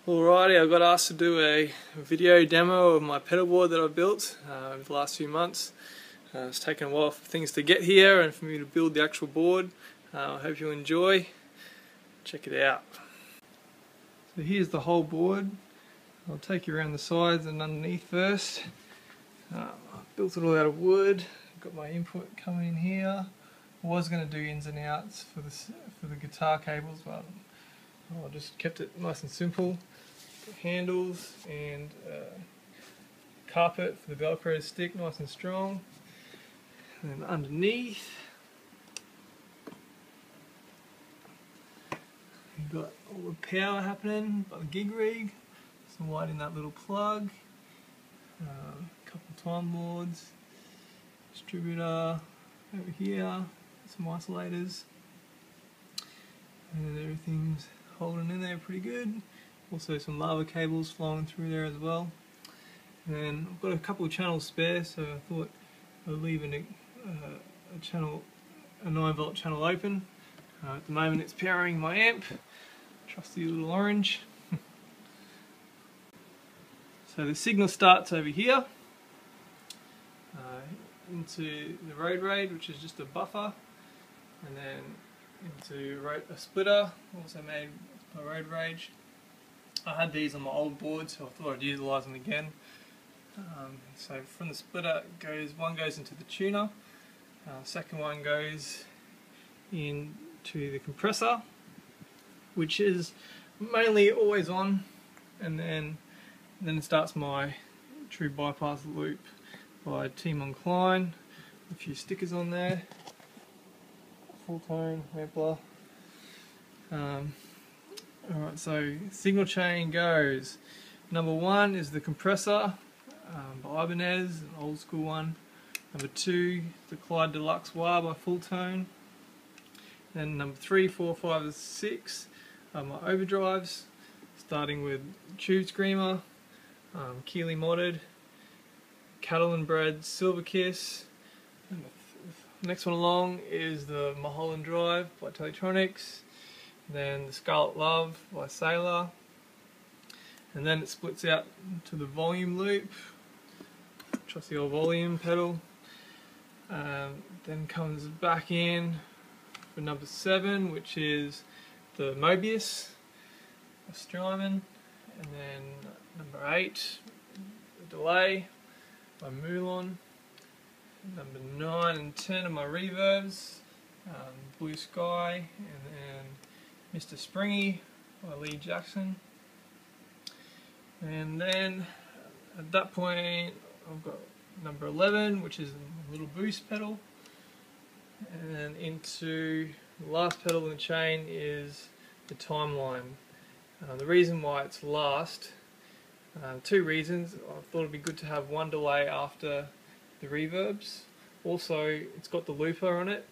Alrighty, I got asked to do a video demo of my pedalboard that I've built over the last few months. It's taken a while for things to get here and for me to build the actual board. I hope you enjoy. Check it out. So here's the whole board. I'll take you around the sides and underneath first. I built it all out of wood. Got my input coming in here. I was going to do ins and outs for the guitar cables, but I just kept it nice and simple. Handles and carpet for the Velcro to stick nice and strong. And then underneath you've got all the power happening by the gig rig, some light in that little plug, a couple of time boards, distributor over here, some isolators, and everything's holding in there pretty good. Also some lava cables flowing through there as well. And then I've got a couple of channels spare, so I thought I'd leave a 9-volt channel open. At the moment it's powering my amp, trusty little orange. So the signal starts over here, into the road rage, which is just a buffer, and then into a splitter, also made by road rage. I had these on my old board, so I thought I'd utilise them again. So from the splitter, one goes into the tuner, second one goes into the compressor, which is mainly always on, and then it starts my true bypass loop by Team on Klein. A few stickers on there, full tone, Wampler. Alright, so signal chain goes. Number 1 is the compressor by Ibanez, an old school one. Number 2, the Clyde Deluxe wah by Full Tone. Then number 3, 4, 5 and 6 are my overdrives, starting with Tube Screamer, Keeley modded, Cattle and Bread Silver Kiss. And the next one along is the Mulholland Drive by Teletronics. Then the Scarlet Love by Sailor, and then it splits out to the volume loop, trusty old volume pedal. Then comes back in for number 7, which is the Mobius by Strymon, and then number 8, the Delay by Moulon. Number 9 and 10 are my reverbs, Blue Sky, and then Mr. Springy by Lee Jackson. And then at that point I've got number 11, which is a little boost pedal, and then into the last pedal in the chain is the Timeline. The reason why it's last, 2 reasons. I thought it'd be good to have one delay after the reverbs. Also, it's got the looper on it,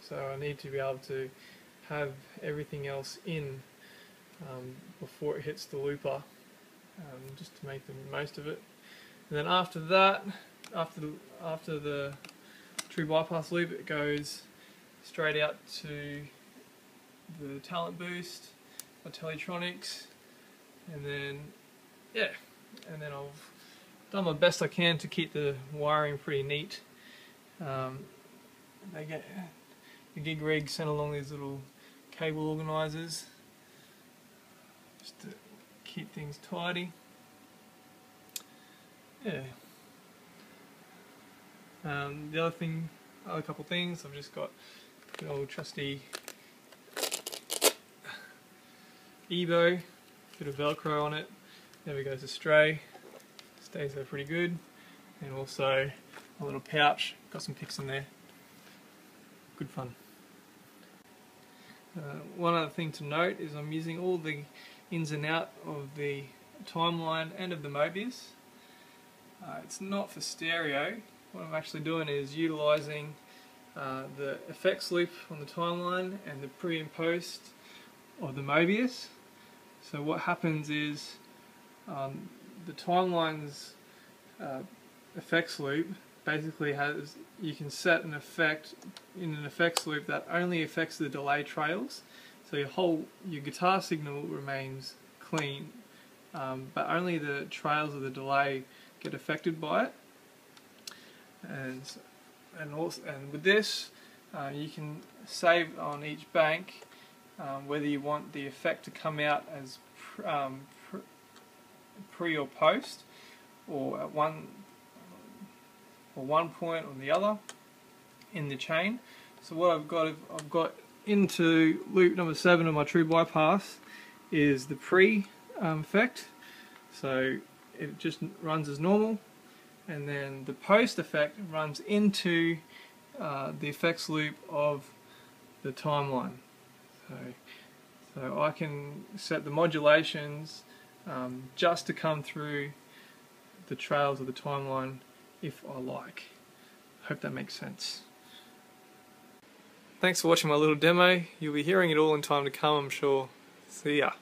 so I need to be able to have everything else in before it hits the looper, just to make the most of it. And then after that, after the true bypass loop, it goes straight out to the Talent Boost by Teletronics, and then and then I've done my best I can to keep the wiring pretty neat. They get the gig rig sent along these little cable organisers just to keep things tidy. The other couple things, I've just got an old trusty Ebo, bit of Velcro on it, never goes astray, stays there pretty good, and also a little pouch, got some picks in there, good fun. One other thing to note is I'm using all the ins and out of the Timeline and of the Mobius. It's not for stereo. What I'm actually doing is utilising the effects loop on the Timeline and the pre and post of the Mobius. So what happens is the Timeline's effects loop basically you can set an effect in an effects loop that only affects the delay trails, so your guitar signal remains clean, but only the trails of the delay get affected by it. And with this, you can save on each bank whether you want the effect to come out as pre or post, or at one point or the other in the chain. So what I've got into loop number 7 of my true bypass is the pre effect. So it just runs as normal, and then the post effect runs into the effects loop of the timeline. So I can set the modulations just to come through the trails of the timeline if I like. Hope that makes sense. Thanks for watching my little demo. You'll be hearing it all in time to come, I'm sure. See ya.